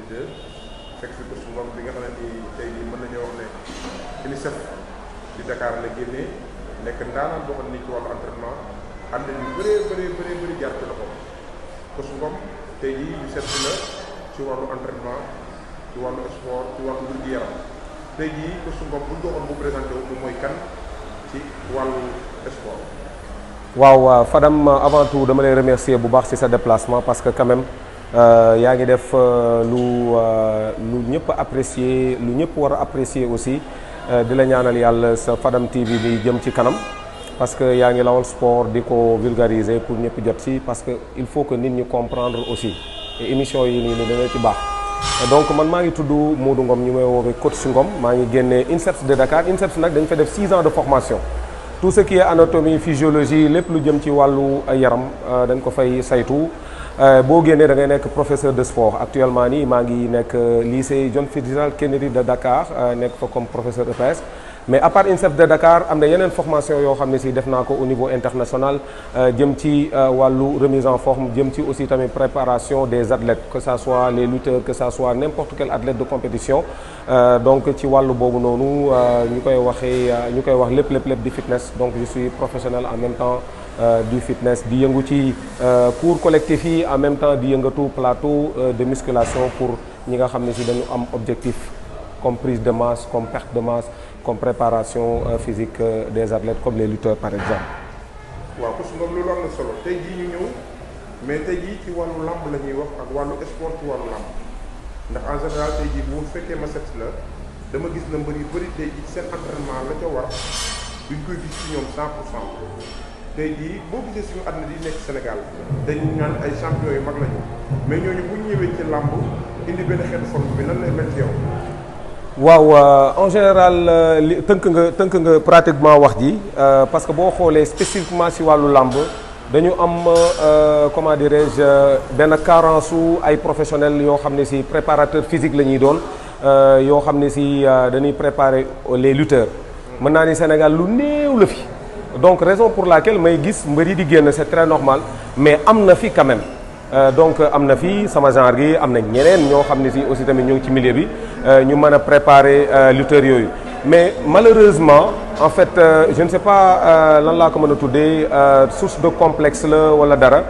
2 fekk fi Coach Ngom bi nga xam ne tey jii mën nañoo wax ne UNICEF di Dakar la génnee nekk ndaanaan boo xam ne ci wàllu entraînement am na ñu bëree jaar ci loxo Coach Ngom tey jii ñu seet la ci wàllu entraînement ci wàllu sport ci wàllu wér-gu-yaram tey jii Coach Ngom bu ñu doxoon bu présenté wu moom mooy kan ci wàllu sport. waaw Fadam, avant tout dama lay remercier bu baax ci sa déplacement parce que quand même yaa ngi def lu ñëpp apprécier lu ñëpp war a apprécier aussi di la ñaanal yàlla sa Fadam TV bi jëm ci kanam parce que yaa ngi lawal sport di ko vulgariser pour ñëpp jot ci parce que il faut que nit ñi comprendre aussi et émission yi nii dana ci baax. donc man maa ngi tudd Modou Ngom ñu may woowee Coach Ngom maa ngi génnee INSEPS de Dakar INSEPS nag dañ fa def 6 ans de formation. tout ce qui est anatomie physiologie lépp lu jëm ci wàllu yaram dañ ko fay saytu boo génnee da ngay nekk professeur de sport actuellement nii maa ngi nekk lycée John Fitzgerald Kennedy de Dakar nekk fa comme professeur EPS mais à part INSEP de Dakar am na yeneen formation yoo xam ne si def naa ko au niveau international jëm ci wàllu remise en forme jëm ci aussi tamit préparation des athlètes que ça soit les lutteurs que ça soit n'importe quel athlète de compétition donc ci wàllu boobu noonu ñu koy wax lépp di fitness donc je suis professionnel en même temps du fitness di yëngu ci cours collectif yi en même temps di yëngatu plateau de musculation pour ñi nga xam ne si dañu am objectif comme prise de masse comme perte de masse comme préparation physique des athlètes comme les lutteurs par exemple. waaw Coach Ngom loolu am na solo tey jii ñu ñëw mais tey jii ci wàllu lamb la ñuy wax ak wàllu sport ci wàllu lamb ndax en général tey jii bu fekkee ma set la dama gis na mbër yu bëri tey jii seen entraînement la ca war duñ koy gis ci ñoom 100%. tey jii boo gisee suñu athlètes yi nekk Sénégal dañu naan ay champion yu mag lañu mais ñooñu bu ñu ñëwee ci làmb indi benn xeetu forme bi nan lay mel ci yow. waaw en général tënk nga pratiquement wax ji parce que boo xoolee spécifiquement si wàllu làmb dañu am comment dirais-je benn carence su ay professionnels yoo xam ne si préparateur physique la ñuy doon yoo xam ne si dañuy préparer les lutteurs mën naa ni Sénégal lu néew la fi. donc raison pour laquelle may gis mbër yi di génn c'est très normal mais am na fi quand même donc am na fi sama genre gi am na ñeneen ñoo xam ne si aussi tamit ñoo ngi ci milieu bi ñu mën a préparer lutteurs yooyu mais malheureusement en fait je ne sais pas lan laa ko mën a tuddee source de complexe la wala dara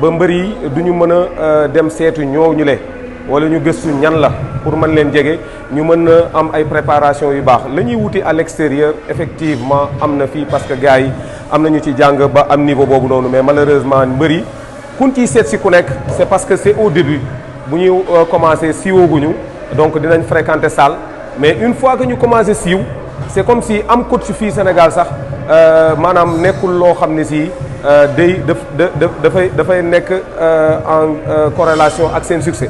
ba mbër yi du ñu mën a dem seetu ñooñu le wala ñu gëstu ñan la pour mën leen jege ñu mën a am ay préparation yu baax la ñuy wuti à l'extérieur effectivement am na fii parce que gars yi am nañu ci jàng ba am niveau boobu noonu mais malheureusement mbëri kun ciy seet si ku nekk c'est parce que c'est au début bu ñuy commencé siiwaguñu donc dinañ fréquenter salle mais une fois que ñu commencé siiw c'est comme si am coach fii Sénégal sax maanaam nekkul loo xam ne si dafay nekk en corrélation ak seen succès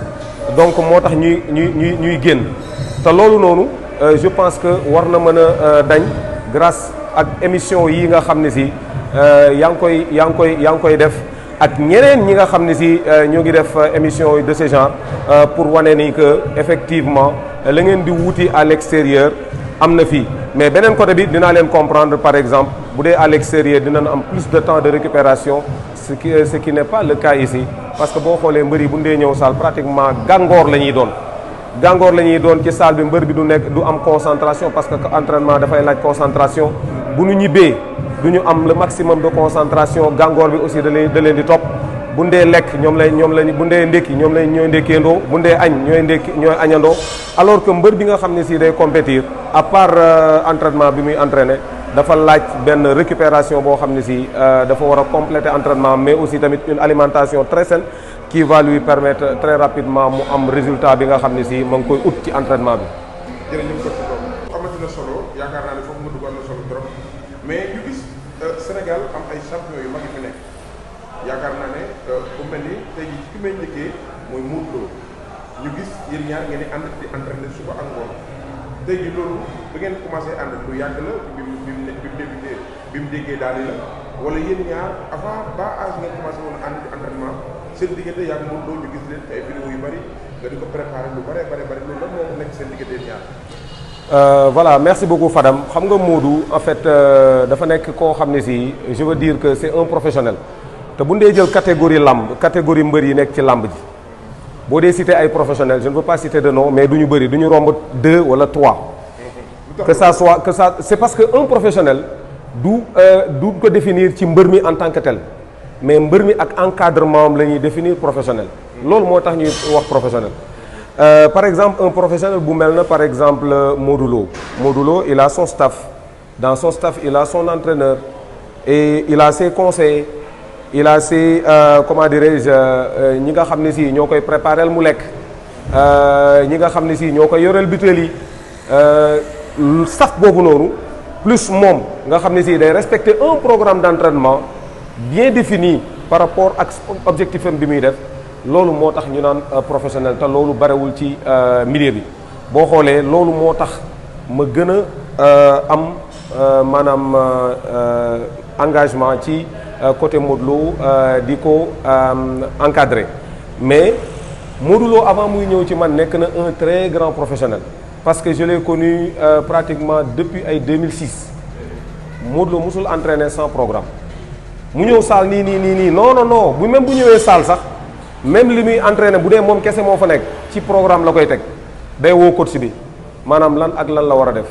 donc moo tax ñuy génn te loolu noonu je pense que war na mën a dañ grâce ak émission yi nga xam ne si yaa ngi koy def ak ñeneen ñi nga xam ne si ñoo ngi def émission de ce genre pour wane ni que effectivement la ngeen di wuti à l'extérieur am na fii mais beneen côté bi dinaa leen comprendre par exemple bu dee à l'extérieur dinañ am plus de temps de récupération ce qui n'est pas le cas ici parce que boo xoolee mbër yi bu ndee ñëw salle pratiquement gàngoor la ñuy doon ci salle bi mbër bi du am concentration parce que entraînement dafay laaj concentration bu ñu ñibbee du ñu am le maximum de concentration gàngoor bi aussi da leen di topp bu ndee lekk ñoom lañ bu ndee ndékki ñooy ndékkeendoo bu ndee añ ñooy añandoo alors que mbër bi nga xam ne si day compétir à part entraînement bi muy entraîner dafa laaj benn récupération boo xam ne si dafa war a compléter entraînement mais aussi tamit une alimentation très saine qui va lui permettre très rapidement mu am résultat bi nga xam ne si ma ngi koy ut ci entraînement bi. jërëjëf ko ci amati na solo yaakaar naa ne foofu mu dugg am na solo trop mais ñu gis Sénégal am ay champion yu mag yi fi nekk yaakaar naa ne bu mel ni tey jii ki may njëkkee mooy Modou Lo ñu gis yéen ñaar ngeen di ànd di entraîner suba ak ngoon tey jii loolu ba ngeen commencé ànd lu yàgg la bi mu débuté bi mu déggee daal la wala yéen ñaar avant ba âge ngeen commencé woon ànd di entraînement seen diggante yaa ngi Modou Lo ñu gis leen ay vidéo yu bari nga di ko préparer lu bari loolu lan moo nekk seen diggante ñaar. Voilà merci beaucoup Fadam xam nga Modou en fait dafa nekk koo xam ne si je veux dire que c'est un professionnel te bu ndee jël catégorie mbër yi nekk ci lamb ji boo dee citer ay professionnels je ne veux pas citer de nom mais du ñu bëri du ñu romb 2 wala 3. que ça c'est parce que un professionnel du ko définir ci mbër mi en tant que tel mais mbër mi ak encadrement am la ñuy définir professionnel. loolu moo tax ñuy wax professionnel. Par exemple un professionnel bu mel na par exemple Modou Lo. Modou Lo il a son staff dans son staff il a son entraîneur et il a ses conseillers il a ses comment dirais-je ñi nga xam ne si ñoo koy préparel mu lekk ñi nga xam ne si ñoo koy yoreel butéel yi staff boobu noonu plus moom nga xam ne si day respecter un programme d'entraînement bien défini par rapport ak objectif am bi muy def loolu moo tax ñu naan professionnel te loolu barewul ci milieu bi boo xoolee loolu moo tax ma gën a am maanaam engagement ci côté Modou Lo di ko encadrer mais Modou Lo avant muy ñëw ci man nekk na un très grand professionnel parce que je l'ai connu pratiquement depuis ay 2006 Modou Lo musul entraîner sans programme mu ñëw salle nii non bu même bu ñëwee salle sax même li muy entraîner bu dee moom kese moo fa nekk ci programme la koy teg day woo coach bi maanaam lan ak lan la war a def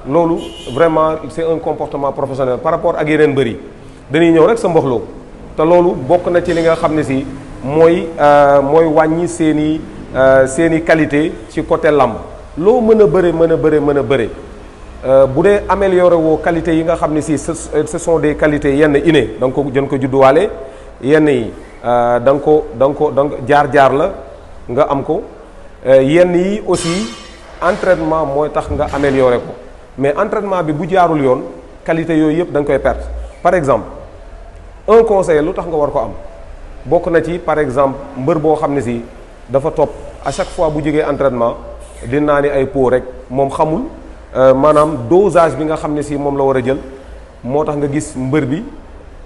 loolu vraiment c'est un comportement professionnel par rapport ak yeneen bëri dañuy ñëw rek sa mboxloo te loolu bokk na ci li nga xam ne si mooy wàññi seen i qualité ci côté làmb loo mën a bëre bu dee amélioré woo qualité yi nga xam ne si ce sont des qualités yenn innées da nga ko jën ko judduwaale yenn yi da nga ko jaar la nga am ko yenn yi aussi entraînement mooy tax nga amélioré ko mais entraînement bi bu jaarul yoon qualité yooyu yëpp da nga koy perdre par exemple un conseiller lu tax nga war ko am bokk na ci par exemple mbër boo xam ne si dafa topp à chaque fois bu jógee entraînement dinaa ni ay pot rek moom xamul maanaam dosage bi nga xam ne si moom la war a jël moo tax nga gis mbër bi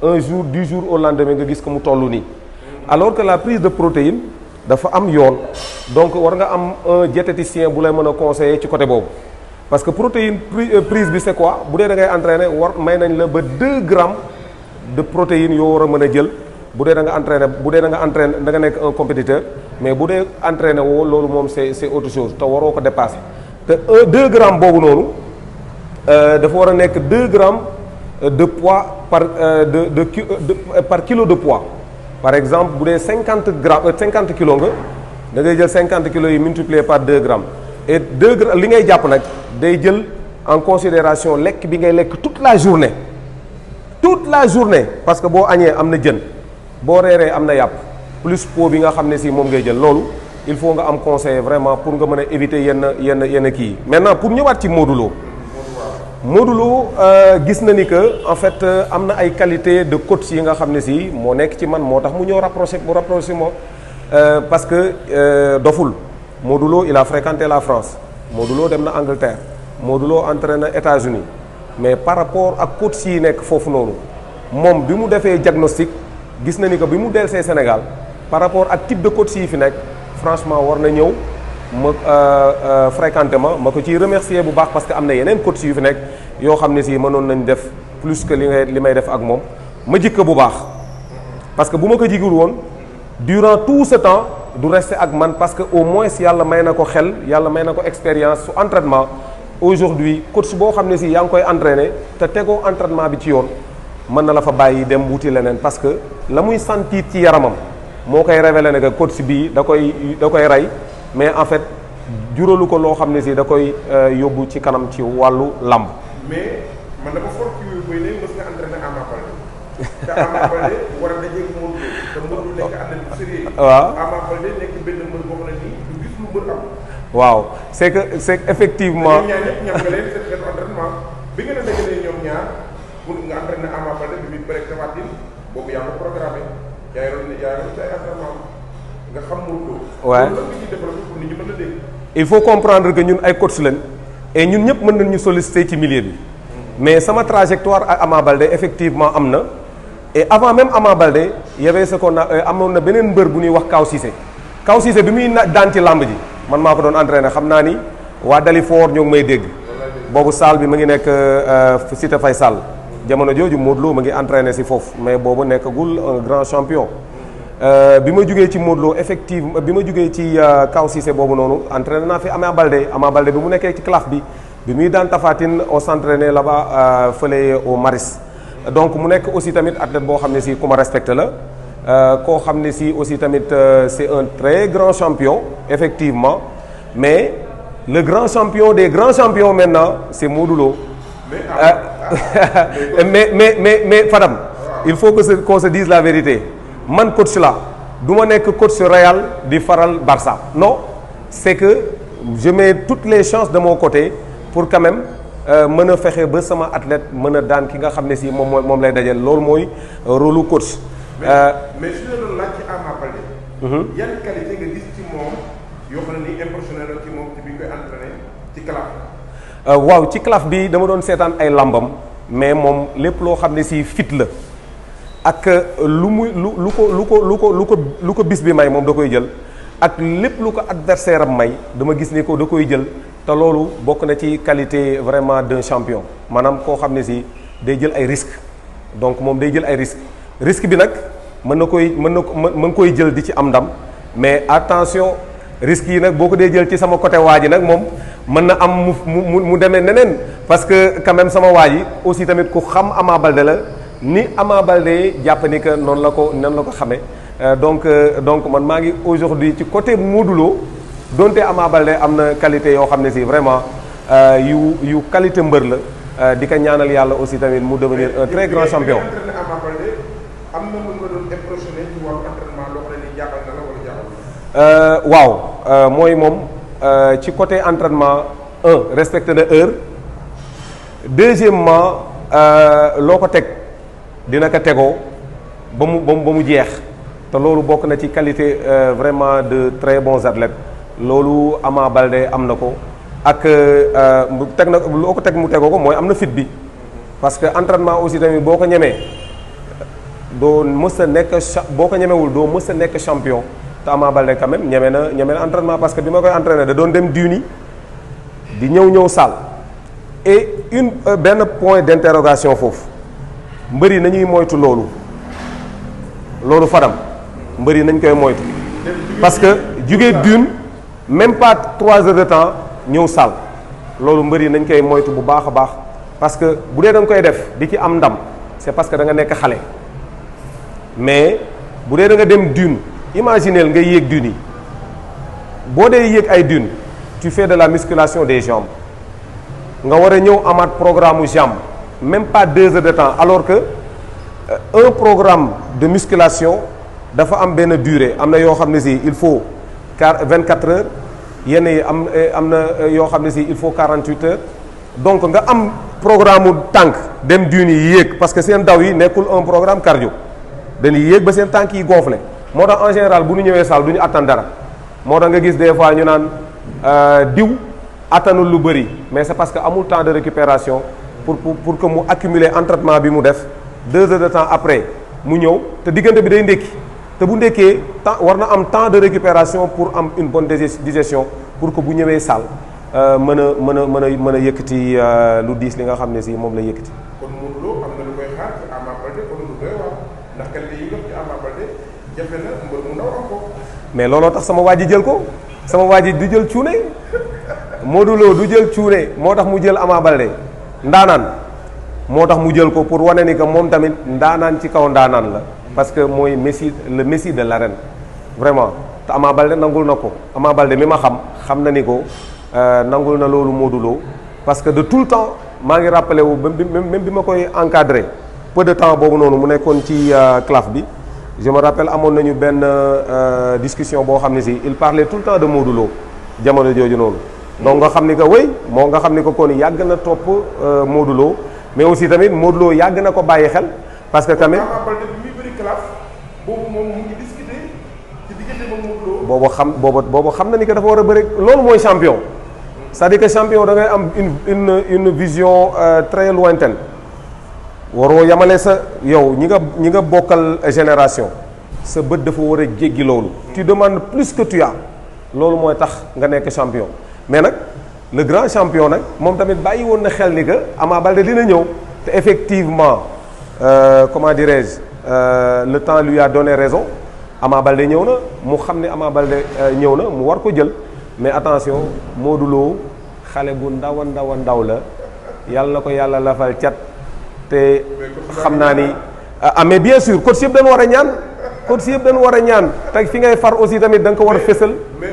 un jour du jour au lendemain nga gis ko mu toll nii alors que la prise de protéine dafa am yoon donc war nga am un diététicien bu lay mën a conseiller ci côté boobu parce que protéine prise bi c'est quoi bu dee da ngay entraîner may nañ la ba 2 grammes de protéines yoo war a mën a jël bu dee da nga entraîner da nga nekk un compétiteur mais bu dee entraîner woo loolu moom c'est autre chose te waroo ko dépasser te 2 grammes boobu noonu dafa war a nekk 2 grammes de poids par kilo de poids par exemple bu dee 50 kilos nga da ngay jël 50 kilos yi multiplié par 2 grammes et 2 grammes li ngay jàpp nag day jël en considération lekk bi ngay lekk toute la journée parce que boo añee am na jën boo reeree am na yàpp plus pot bi nga xam ne si moom ngay jël loolu il faut nga am conseil vraiment pour nga mën a éviter yenn kii maintenant pour ñëwaat ci Modou Lo gis na ni que en fait am na ay qualité de coach yi nga xam ne si moo nekk ci man moo tax mu ñëw rapproché moom parce que doful Modou Lo il a fréquenté la France Modou Lo dem na Angleterre Modou Lo entraîné na États-Unis mais par rapport ak coach yi nekk foofu noonu moom bi mu defee diagnostic gis na ni que bi mu delsee Sénégal par rapport ak type de coach yi fi nekk franchement war na ñëw ma fréquenté ma ko ciy remercier bu baax parce que am na yeneen coach yu fi nekk yoo xam ne si mënoon nañ def plus que li may def ak moom ma jikko bu baax parce que bu ma ko jigul woon durant tout ce temps du rester ak man parce que au moins yàlla may na ko xel yàlla may na ko expérience su entraînement aujourd'hui coach boo xam ne si yaa ngi koy entraîner te tegoo entraînement bi ci yoon mën na la fa bàyyi dem wuti leneen parce que la muy sentir ci yaramam moo koy révéler ne que coach bii da koy rey mais en fait juralu ko loo xam ne si da koy yóbbu ci kanam ci wàllu làmb. mais man dama fort ci yooyu ne mës nga entraîné Ama Baldé te Ama Baldé war a dajeeg Modou Lo te Modou Lo nekk athlète bu sérieux. waaw Ama Baldé nekk benn mbër boo xam ne nii du gis lu mbër am. waaw c'est que effectivement. ñoom ñaar ñëpp ñam nga leen seen entraînement bi ngeen a dajalee ñoom ñaar pour nga entraîné Ama Baldé bi muy bëreeg Tapha Tine boobu yaa ko programmé yaa ngi ci ay entraînement nga xam Modou Lo. waaw loolu la ñuy développé pour nit ñi mën a dégg. il faut comprendre que ñun ay coach lañ et ñun ñëpp mën nañu solliciter ci milieu bi mais sama trajectoire ak Ama Baldé effectivement am na et avant même Ama Baldé y avait ce qu'on a amoon na beneen mbër bu ñuy wax Kaw Cissé bi muy daan ci làmb ji man maa ko doon entraîné xam naa ni waa Dalifor ñoo ngi may dégg boobu salle bi mu ngi nekk Cité Faye Sall jamono jooju Modou Lo ma ngi entraîné si foofu mais boobu nekkagul un grand champion bi ma jugee ci Modou Lo effectivement bi ma jugee ci Kaw Cissé boobu noonu entraîné naa fi Ama Baldé bi mu nekkee ci CLAF bi muy daan Tapha Tine on s'entraînait là-bas fële au Maris donc mu nekk aussi tamit athlète boo xam ne si ku ma respecté la koo xam ne si aussi tamit c'est un très grand champion effectivement mais le grand champion des grands champions maintenant c'est Modou Lo mais Fadam il faut que qu'on se dise la vérité man coach la du ma nekk coach Real di faral Barça non c'est que je mets toutes les chances de mon côté pour quand même mën a fexe ba sama athlète mën a daan ki nga xam ne si moom lay dajal loolu mooy rôle coach. mais su ñu doon laaj ci Ama Baldé. yan qualité nga gis ci moom yoo xam ne nii impressionné na ci moom ci bi ñu koy entraîné ci CLAF. waaw ci CLAF bi dama doon seetaan ay lambam mais moom lépp loo xam ne si fit la ak lu ko bis bi may moom da koy jël ak lépp lu ko adversaire am may dama gis ni ko da koy jël. te loolu bokk na ci qualité vraiment d'un champion maanaam koo xam ne si day jël ay risques donc moom day jël ay risque bi nag mën nga koy jël di ci am ndam mais attention risques yi nag boo ko dee jël ci sama côté waa ji nag moom mën na am mu demee neneen parce que quand même sama waa ji aussi tamit ku xam Ama Baldé la ni Ama Baldé jàpp ni que noonu la ko xamee donc man maa ngi aujourd'hui ci côté Modou Lo donte Ama Baldé am na qualité yoo xam ne si vraiment yu qualité mbër la di ko ñaanal yàlla aussi tamit mu devenir un très grand champion. Ama Baldé am na lu nga doon impressionné ci wàllu entraînement loo xam ne nii jaaxal na la wala jaaxal. waaw mooy moom ci côté entraînement respecté na heure deuxièmement loo ko teg dina ko tegoo ba mu jeex te loolu bokk na ci qualité vraiment de très bons athlètes. loolu Ama Baldé am na ko ak teg na loo ko teg mu tegoo ko mooy am na fit bi parce que entraînement aussi tamit boo ko ñemee doo mës a nekk boo ko ñemewul doo mës a nekk champion te Ama Baldé quand même ñeme na entraînement parce que bi ma koy entraîné da doon dem duni di ñëw salle et benn point d'interrogation foofu mbër yi nañuy moytu loolu Fadam mbër yi nañ koy moytu parce que jugee dune même pas 3 heures de temps ñëw salle loolu mbër yi nañ koy moytu bu baax a baax parce que bu dee da nga koy def di ci am ndam c'est parce que da nga nekk xale mais bu dee da nga dem dune imaginez nga yéeg dune yi boo dee yéeg ay dune tu fais de la musculation des jambes nga war a ñëw amaat programme mu jambe même pas 2 heures de temps alors que un programme de musculation dafa am benn durée am na yoo xam ne si il faut 24 heures yenn yi am na yoo xam ne si il faut 48 heures donc nga am programme mu tànk dem dune yi yéeg parce que seen daw yi nekkul un programme cardio dañuy yéeg ba seen tànk yi gonflé moo tax en général bu ñu ñëwee salle du ñu attan dara moo tax nga gis des fois ñu naan diw attanul lu bëri mais c'est parce que amul temps de récupération pour que mu accumuler entraînement bi mu def 2 heures de temps après mu ñëw te diggante bi day ndékki te bu ndekkee temps war na am temps de récupération pour am une bonne digestion pour que bu ñëwee salle mën a yëkkati lu diis li nga xam ne si moom la yëkkati. kon Modou Lo am na lu koy xaar ci Ama Baldé kon lu doy waar ndax qualité yi dox ci Ama Baldé jafe na mbër mu ndaw am ko. mais looloo tax sama waa ji jël ko sama waa ji du jël cuune Modou Lo du jël cuune moo tax mu jël Ama Baldé ndaanaan moo tax mu jël ko pour wane ni que moom tamit ndaanaan ci kaw ndaanaan la. parce que mooy le messie de l'arène vraiment te Ama Baldé nangul na ko Ama Baldé mi ma xam na ni ko nangul na loolu Modou Lo parce que de tout le temps maa ngi rappelé wu même bi ma koy encadré peu de temps boobu noonu mu nekkoon ci CLAF bi je me rappelle amoon nañu benn discussion boo xam ne si il parlait tout le temps de Modou Lo jamono jooju noonu donc nga xam ni que nga xam ni que kon yàgg na topp Modou Lo mais aussi tamit Modou Lo yàgg na ko bàyyi xel parce que tamit boobu moom mu ngi discuter ci diggante moom Modou Lo. boobu xam na ni que dafa war a bëri loolu mooy champion c'est-à-dire que champion da ngay am une vision très lointaine waroo yamale sa yow ñi nga bokkal génération sa bët dafa war a jéggi loolu. tu demandes plus que tu as loolu mooy tax nga nekk champion mais nag le grand champion nag moom tamit bàyyi woon na xel ni que Ama Baldé dina ñëw te effectivement comment dirais-je le temps lui a donné raison Ama Baldé ñëw na mu xam ne Ama Baldé ñëw na mu war ko jël mais attention Modou Lo xale bu ndaw la yàlla na ko yàlla lafal cat te xam naa ni mais bien sûr coach yëpp dañu war a ñaan te fi ngay far aussi tamit da nga ko war a fësal. mais